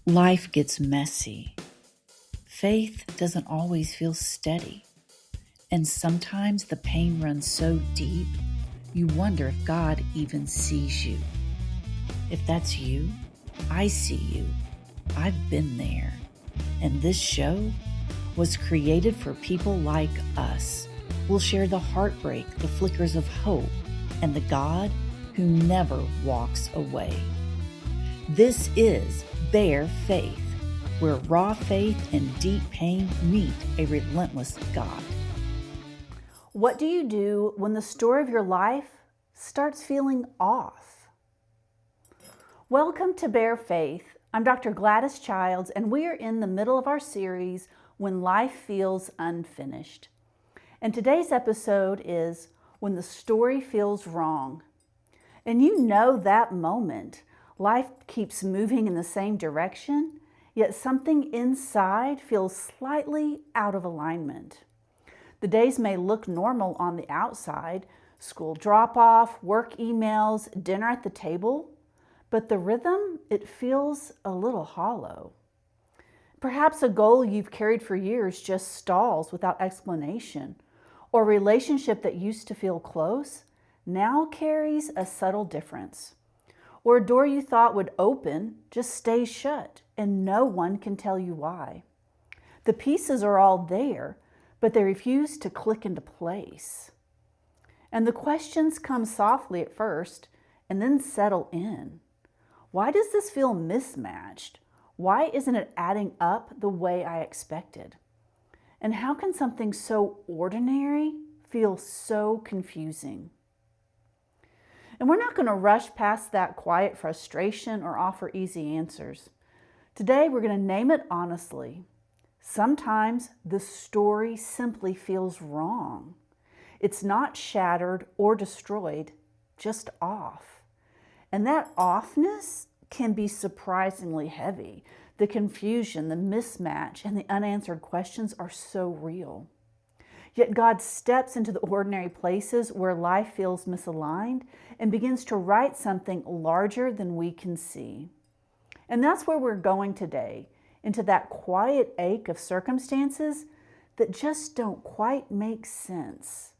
Life gets messy. Faith doesn't always feel steady. And sometimes the pain runs so deep, you wonder if God even sees you. If that's you, I see you. I've been there. And this show was created for people like us. We'll share the heartbreak, the flickers of hope, and the God who never walks away. This is Bare Faith, where raw faith and deep pain meet a relentless God. What do you do when the story of your life starts feeling off? Welcome to Bare Faith. I'm Dr. Gladys Childs, and we are in the middle of our series, When Life Feels Unfinished. And today's episode is When the Story Feels Wrong. And you know that moment. Life keeps moving in the same direction, yet something inside feels slightly out of alignment. The days may look normal on the outside, school drop-off, work emails, dinner at the table, but the rhythm, it feels a little hollow. Perhaps a goal you've carried for years just stalls without explanation, or a relationship that used to feel close now carries a subtle difference. Or a door you thought would open just stays shut and no one can tell you why. The pieces are all there, but they refuse to click into place. And the questions come softly at first and then settle in. Why does this feel mismatched? Why isn't it adding up the way I expected? And how can something so ordinary feel so confusing? And we're not going to rush past that quiet frustration or offer easy answers. Today, we're going to name it honestly. Sometimes the story simply feels wrong. It's not shattered or destroyed, just off. And that offness can be surprisingly heavy. The confusion, the mismatch, and the unanswered questions are so real. Yet God steps into the ordinary places where life feels misaligned and begins to write something larger than we can see. And that's where we're going today, into that quiet ache of circumstances that just don't quite make sense.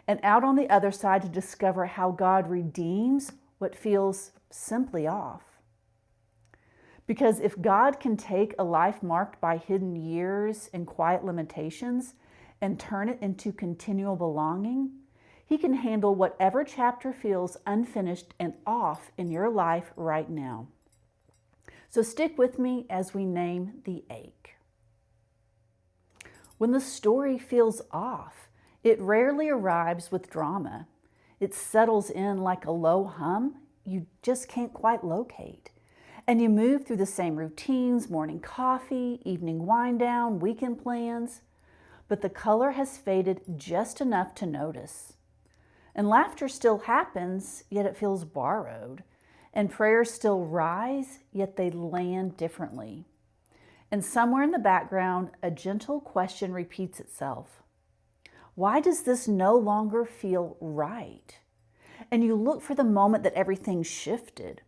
And out on the other side to discover how God redeems what feels simply off. Because if God can take a life marked by hidden years and quiet limitations and turn it into continual belonging, he can handle whatever chapter feels unfinished and off in your life right now. So stick with me as we name the ache. When the story feels off, it rarely arrives with drama. It settles in like a low hum you just can't quite locate. And you move through the same routines, morning coffee, evening wind down, weekend plans, but the color has faded just enough to notice. And laughter still happens, yet it feels borrowed. And prayers still rise, yet they land differently. And somewhere in the background, a gentle question repeats itself. Why does this no longer feel right? And you look for the moment that everything shifted.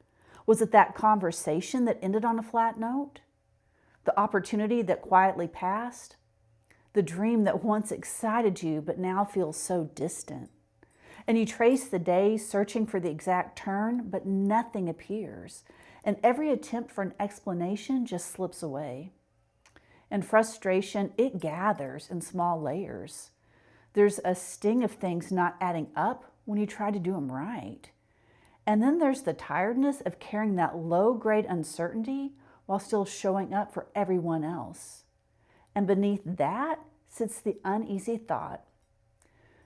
Was it that conversation that ended on a flat note? The opportunity that quietly passed? The dream that once excited you but now feels so distant? And you trace the days searching for the exact turn, but nothing appears. And every attempt for an explanation just slips away. And frustration, it gathers in small layers. There's a sting of things not adding up when you try to do them right. And then there's the tiredness of carrying that low-grade uncertainty while still showing up for everyone else. And beneath that sits the uneasy thought,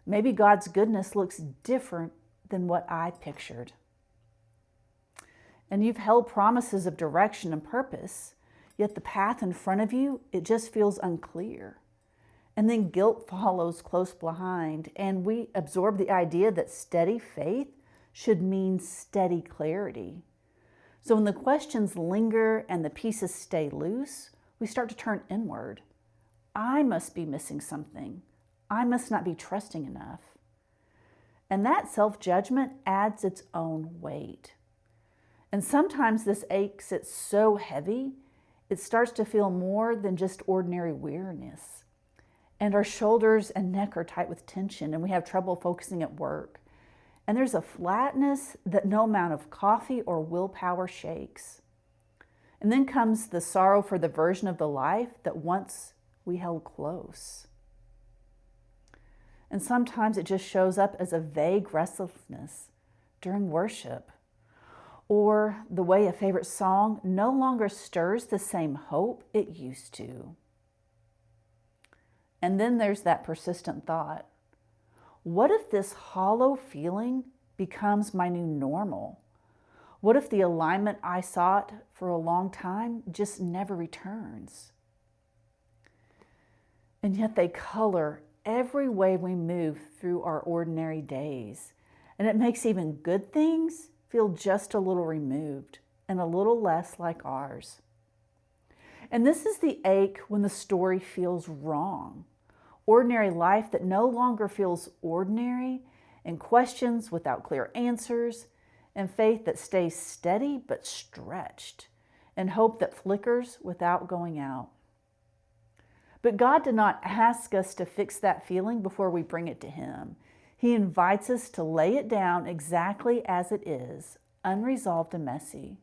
maybe God's goodness looks different than what I pictured. And you've held promises of direction and purpose, yet the path in front of you, it just feels unclear. And then guilt follows close behind, and we absorb the idea that steady faith should mean steady clarity. So when the questions linger and the pieces stay loose, we start to turn inward. I must be missing something. I must not be trusting enough. And that self-judgment adds its own weight. And sometimes this ache sits so heavy, it starts to feel more than just ordinary weariness. And our shoulders and neck are tight with tension, and we have trouble focusing at work. And there's a flatness that no amount of coffee or willpower shakes. And then comes the sorrow for the version of the life that once we held close. And sometimes it just shows up as a vague restlessness during worship, or the way a favorite song no longer stirs the same hope it used to. And then there's that persistent thought, what if this hollow feeling becomes my new normal? What if the alignment I sought for a long time just never returns? And yet they color every way we move through our ordinary days. And it makes even good things feel just a little removed and a little less like ours. And this is the ache when the story feels wrong. Ordinary life that no longer feels ordinary, and questions without clear answers, and faith that stays steady but stretched, and hope that flickers without going out. But God did not ask us to fix that feeling before we bring it to Him. He invites us to lay it down exactly as it is, unresolved and messy.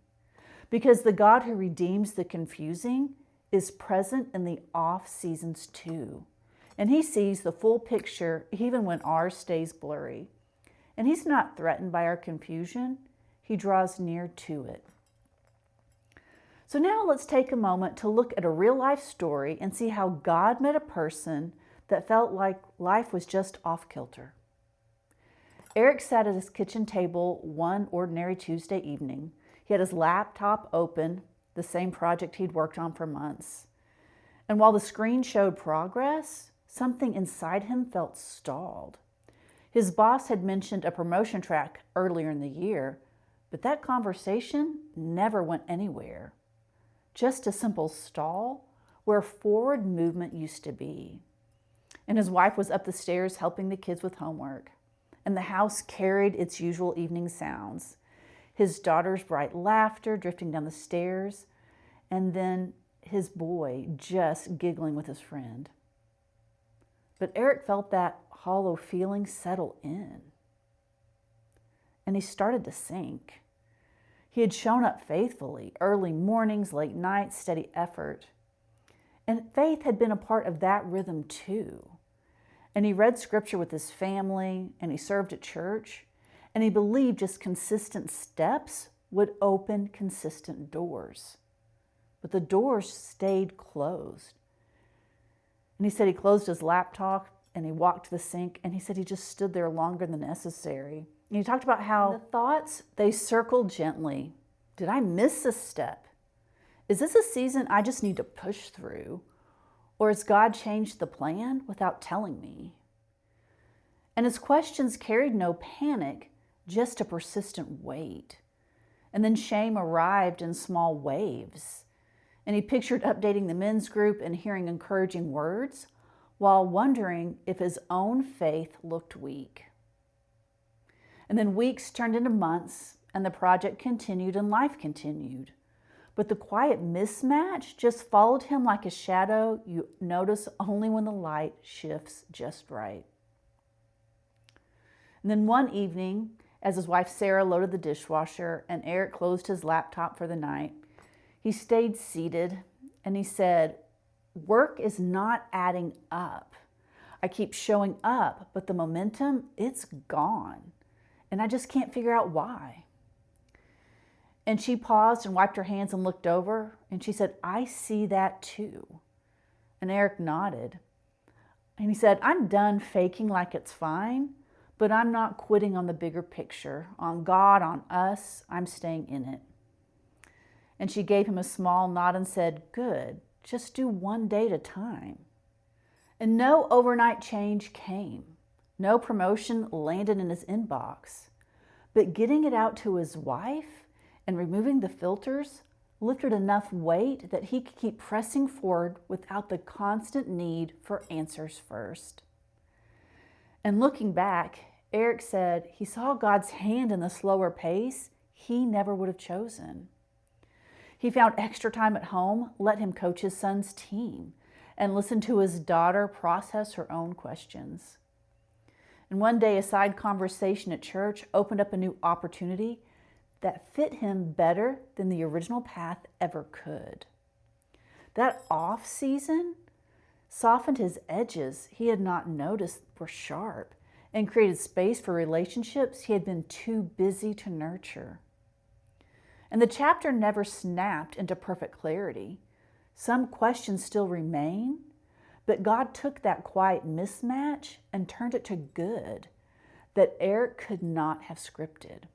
Because the God who redeems the confusing is present in the off seasons too. And He sees the full picture even when ours stays blurry. And He's not threatened by our confusion. He draws near to it. So now let's take a moment to look at a real life story and see how God met a person that felt like life was just off kilter. Eric sat at his kitchen table one ordinary Tuesday evening. He had his laptop open, the same project he'd worked on for months. And while the screen showed progress, something inside him felt stalled. His boss had mentioned a promotion track earlier in the year, but that conversation never went anywhere. Just a simple stall where forward movement used to be. And his wife was up the stairs helping the kids with homework. And the house carried its usual evening sounds. His daughter's bright laughter drifting down the stairs, and then his boy just giggling with his friend. But Eric felt that hollow feeling settle in. And he started to sink. He had shown up faithfully, early mornings, late nights, steady effort. And faith had been a part of that rhythm too. And he read scripture with his family, and he served at church, and he believed just consistent steps would open consistent doors. But the doors stayed closed. And he said he closed his laptop and he walked to the sink, and he said he just stood there longer than necessary. And he talked about how the thoughts, they circled gently. Did I miss a step? Is this a season I just need to push through? Or has God changed the plan without telling me? And his questions carried no panic, just a persistent wait. And then shame arrived in small waves. And he pictured updating the men's group and hearing encouraging words while wondering if his own faith looked weak. And then weeks turned into months, and the project continued and life continued. But the quiet mismatch just followed him like a shadow you notice only when the light shifts just right. And then one evening, as his wife Sarah loaded the dishwasher and Eric closed his laptop for the night, he stayed seated and he said, "Work is not adding up. I keep showing up, but the momentum, it's gone. And I just can't figure out why." And she paused and wiped her hands and looked over, and she said, "I see that too." And Eric nodded. And he said, "I'm done faking like it's fine, but I'm not quitting on the bigger picture, on God, on us. I'm staying in it." And she gave him a small nod and said, "Good, just do one day at a time." And no overnight change came. No promotion landed in his inbox. But getting it out to his wife and removing the filters lifted enough weight that he could keep pressing forward without the constant need for answers first. And looking back, Eric said he saw God's hand in the slower pace he never would have chosen. He found extra time at home, let him coach his son's team, and listen to his daughter process her own questions. And one day, a side conversation at church opened up a new opportunity that fit him better than the original path ever could. That off season softened his edges he had not noticed were sharp and created space for relationships he had been too busy to nurture. And the chapter never snapped into perfect clarity. Some questions still remain, but God took that quiet mismatch and turned it to good that Eric could not have scripted.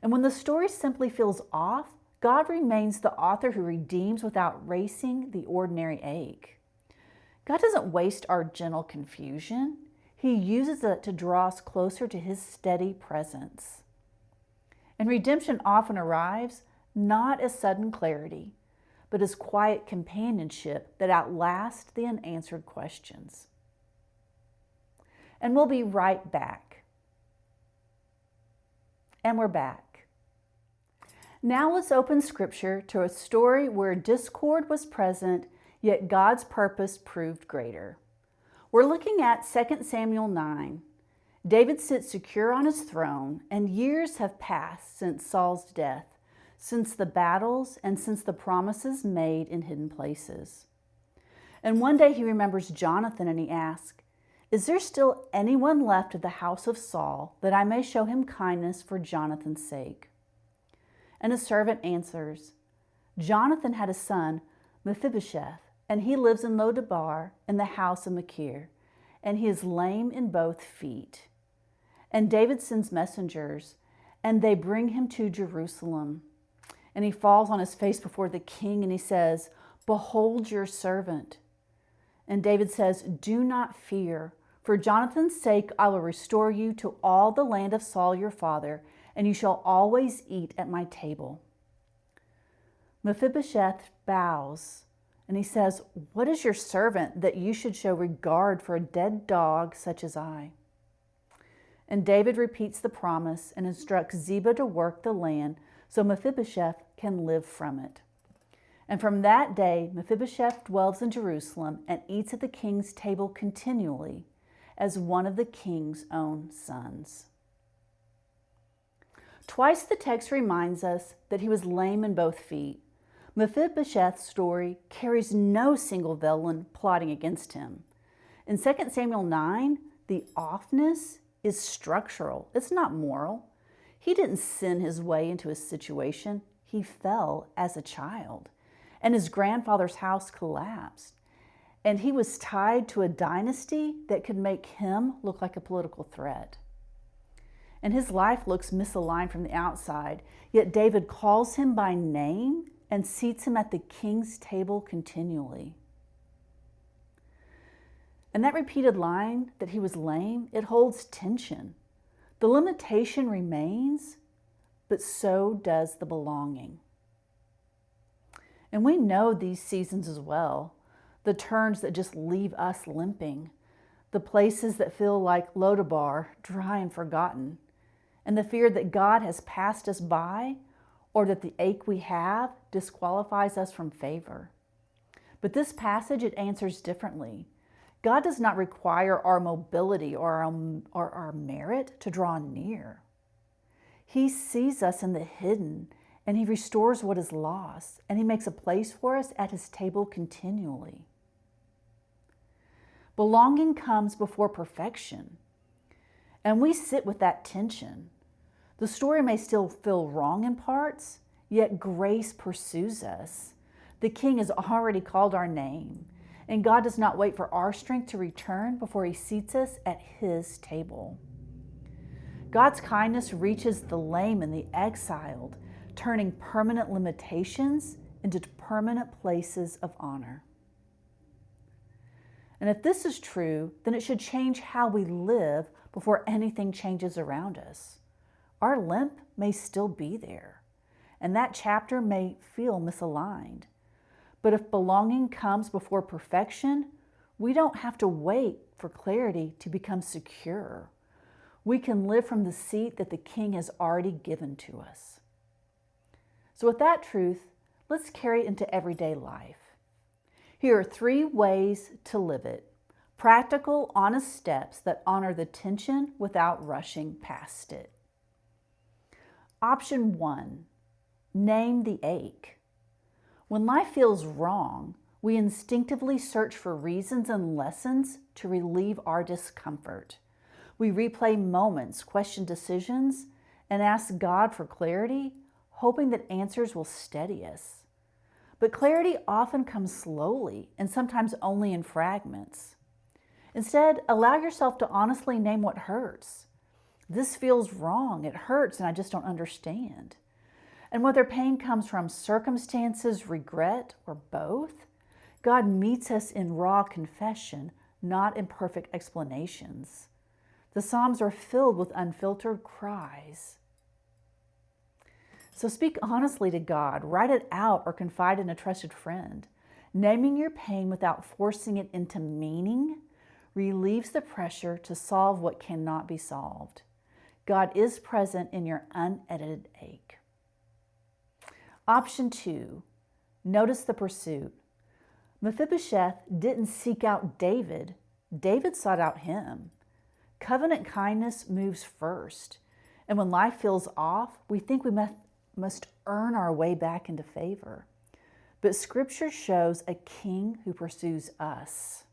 And when the story simply feels off, God remains the author who redeems without racing the ordinary ache. God doesn't waste our gentle confusion. He uses it to draw us closer to his steady presence. And redemption often arrives not as sudden clarity, but as quiet companionship that outlasts the unanswered questions. And we'll be right back. And we're back. Now let's open Scripture to a story where discord was present, yet God's purpose proved greater. We're looking at 2 Samuel 9. David sits secure on his throne, and years have passed since Saul's death, since the battles, and since the promises made in hidden places. And one day he remembers Jonathan, and he asks, "Is there still anyone left of the house of Saul, that I may show him kindness for Jonathan's sake?" And a servant answers, "Jonathan had a son, Mephibosheth, and he lives in Lodabar in the house of Machir, and he is lame in both feet." And David sends messengers, and they bring him to Jerusalem. And he falls on his face before the king, and he says, "Behold your servant." And David says, "Do not fear. For Jonathan's sake I will restore you to all the land of Saul your father, and you shall always eat at my table." Mephibosheth bows, and he says, "What is your servant that you should show regard for a dead dog such as I?" And David repeats the promise and instructs Ziba to work the land so Mephibosheth can live from it. And from that day, Mephibosheth dwells in Jerusalem and eats at the king's table continually as one of the king's own sons. Twice the text reminds us that he was lame in both feet. Mephibosheth's story carries no single villain plotting against him. In 2 Samuel 9, the offness is structural. It's not moral. He didn't sin his way into his situation. He fell as a child, and his grandfather's house collapsed. And he was tied to a dynasty that could make him look like a political threat. And his life looks misaligned from the outside, yet David calls him by name and seats him at the king's table continually. And that repeated line that he was lame, it holds tension. The limitation remains, but so does the belonging. And we know these seasons as well, the turns that just leave us limping, the places that feel like Lodabar, dry and forgotten, and the fear that God has passed us by or that the ache we have disqualifies us from favor. But this passage, it answers differently. God does not require our mobility or our merit to draw near. He sees us in the hidden, and he restores what is lost, and he makes a place for us at his table continually. Belonging comes before perfection, and we sit with that tension. The story may still feel wrong in parts, yet grace pursues us. The King has already called our name, and God does not wait for our strength to return before he seats us at his table. God's kindness reaches the lame and the exiled, turning permanent limitations into permanent places of honor. And if this is true, then it should change how we live before anything changes around us. Our limp may still be there, and that chapter may feel misaligned. But if belonging comes before perfection, we don't have to wait for clarity to become secure. We can live from the seat that the King has already given to us. So with that truth, let's carry it into everyday life. Here are 3 ways to live it. Practical, honest steps that honor the tension without rushing past it. Option 1, name the ache. When life feels wrong, we instinctively search for reasons and lessons to relieve our discomfort. We replay moments, question decisions, and ask God for clarity, hoping that answers will steady us. But clarity often comes slowly and sometimes only in fragments. Instead, allow yourself to honestly name what hurts. This feels wrong, it hurts, and I just don't understand. And whether pain comes from circumstances, regret, or both, God meets us in raw confession, not in perfect explanations. The Psalms are filled with unfiltered cries. So speak honestly to God, write it out, or confide in a trusted friend. Naming your pain without forcing it into meaning relieves the pressure to solve what cannot be solved. God is present in your unedited ache. Option 2, notice the pursuit. Mephibosheth didn't seek out David. David sought out him. Covenant kindness moves first. And when life feels off, we think we must earn our way back into favor. But Scripture shows a king who pursues us.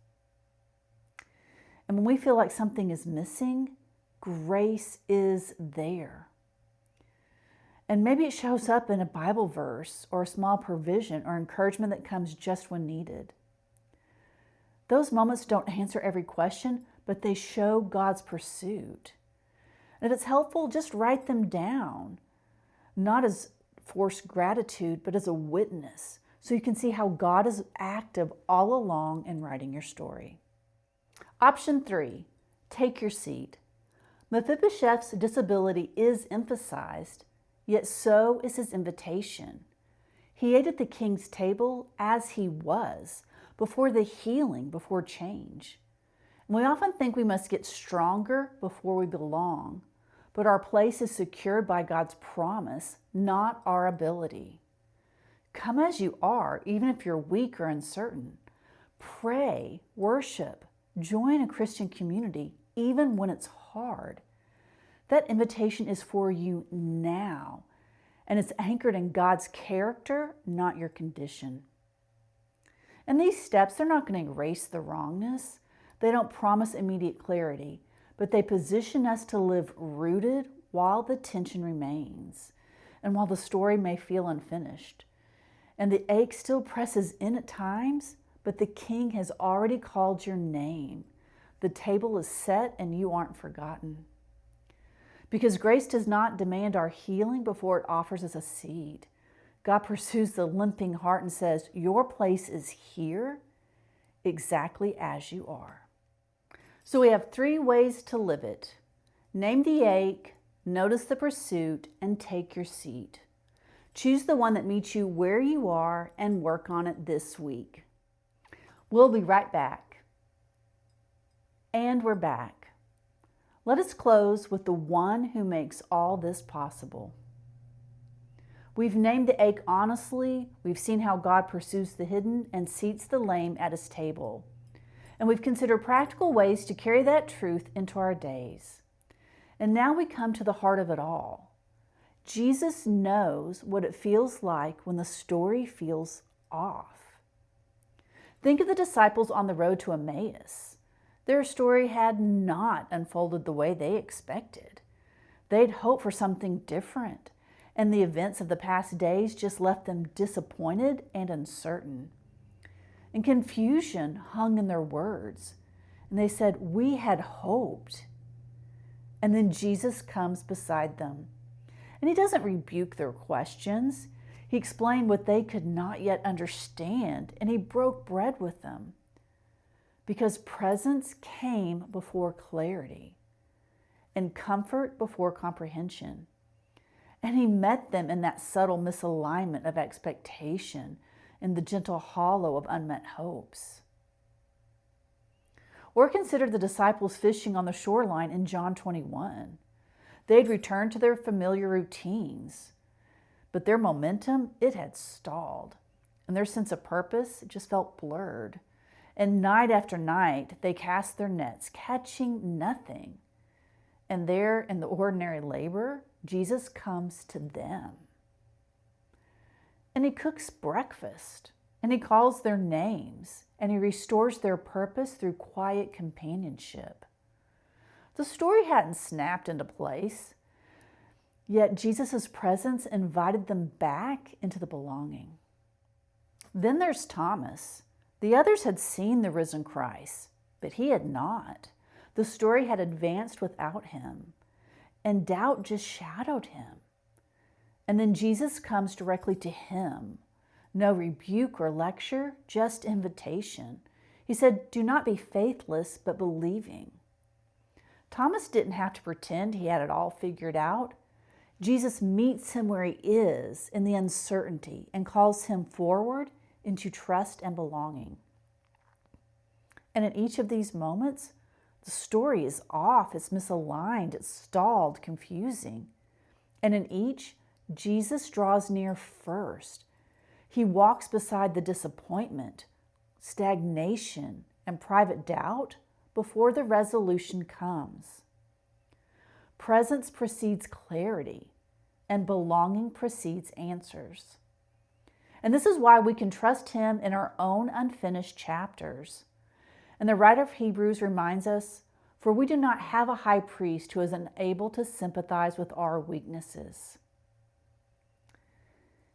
And when we feel like something is missing, grace is there. And maybe it shows up in a Bible verse or a small provision or encouragement that comes just when needed. Those moments don't answer every question, but they show God's pursuit. And if it's helpful, just write them down, not as forced gratitude, but as a witness, so you can see how God is active all along in writing your story. Option 3, take your seat. Mephibosheth's disability is emphasized, yet so is his invitation. He ate at the king's table as he was, before the healing, before change. And we often think we must get stronger before we belong, but our place is secured by God's promise, not our ability. Come as you are, even if you're weak or uncertain. Pray, worship, join a Christian community, even when it's hard. That invitation is for you now, and it's anchored in God's character, not your condition. And these steps, they're not going to erase the wrongness. They don't promise immediate clarity, but they position us to live rooted while the tension remains and while the story may feel unfinished. And the ache still presses in at times, but the King has already called your name. The table is set and you aren't forgotten. Because grace does not demand our healing before it offers us a seed. God pursues the limping heart and says, your place is here exactly as you are. So we have 3 ways to live it. Name the ache, notice the pursuit, and take your seat. Choose the one that meets you where you are and work on it this week. We'll be right back. And we're back. Let us close with the one who makes all this possible. We've named the ache honestly. We've seen how God pursues the hidden and seats the lame at his table. And we've considered practical ways to carry that truth into our days. And now we come to the heart of it all. Jesus knows what it feels like when the story feels off. Think of the disciples on the road to Emmaus. Their story had not unfolded the way they expected. They'd hoped for something different, and the events of the past days just left them disappointed and uncertain. And confusion hung in their words. And they said, we had hoped. And then Jesus comes beside them. And he doesn't rebuke their questions. He explained what they could not yet understand, and he broke bread with them. Because presence came before clarity, and comfort before comprehension. And he met them in that subtle misalignment of expectation, in the gentle hollow of unmet hopes. Or consider the disciples fishing on the shoreline in John 21. They'd returned to their familiar routines, But their momentum, it had stalled. And their sense of purpose, it just felt blurred. And night after night, they cast their nets, catching nothing. And there, in the ordinary labor, Jesus comes to them. And he cooks breakfast, and he calls their names, and he restores their purpose through quiet companionship. The story hadn't snapped into place, yet Jesus' presence invited them back into the belonging. Then there's Thomas. The others had seen the risen Christ, but he had not. The story had advanced without him, and doubt just shadowed him. And then Jesus comes directly to him. No rebuke or lecture, just invitation. He said, "Do not be faithless, but believing." Thomas didn't have to pretend he had it all figured out. Jesus meets him where he is in the uncertainty and calls him forward into trust and belonging. And in each of these moments, the story is off, it's misaligned, it's stalled, confusing. And in each, Jesus draws near first. He walks beside the disappointment, stagnation, and private doubt before the resolution comes. Presence precedes clarity, and belonging precedes answers. And this is why we can trust him in our own unfinished chapters. And the writer of Hebrews reminds us, "For we do not have a high priest who is unable to sympathize with our weaknesses."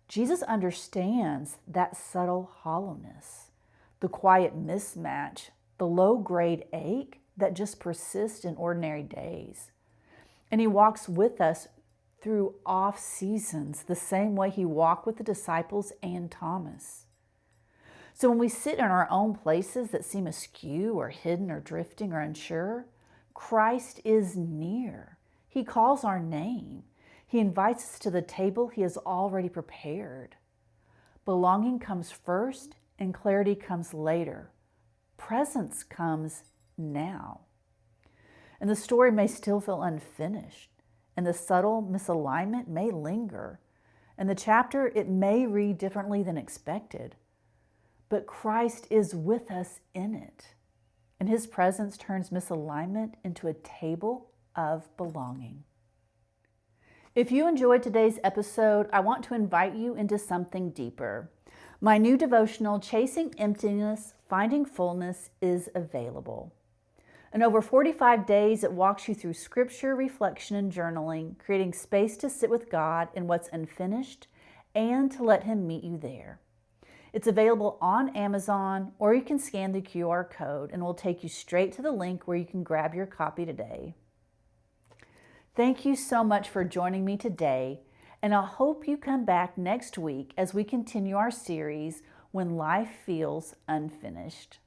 Jesus understands that subtle hollowness, the quiet mismatch, the low-grade ache that just persists in ordinary days. And he walks with us through off seasons, the same way he walked with the disciples and Thomas. So when we sit in our own places that seem askew or hidden or drifting or unsure, Christ is near. He calls our name. He invites us to the table he has already prepared. Belonging comes first and clarity comes later. Presence comes now. And the story may still feel unfinished, and the subtle misalignment may linger, and the chapter, it may read differently than expected. But Christ is with us in it, and his presence turns misalignment into a table of belonging. If you enjoyed today's episode, I want to invite you into something deeper. My new devotional, Chasing Emptiness, Finding Fullness, is available. In over 45 days, it walks you through scripture, reflection, and journaling, creating space to sit with God in what's unfinished and to let him meet you there. It's available on Amazon, or you can scan the QR code and it will take you straight to the link where you can grab your copy today. Thank you so much for joining me today, and I hope you come back next week as we continue our series, When Life Feels Unfinished.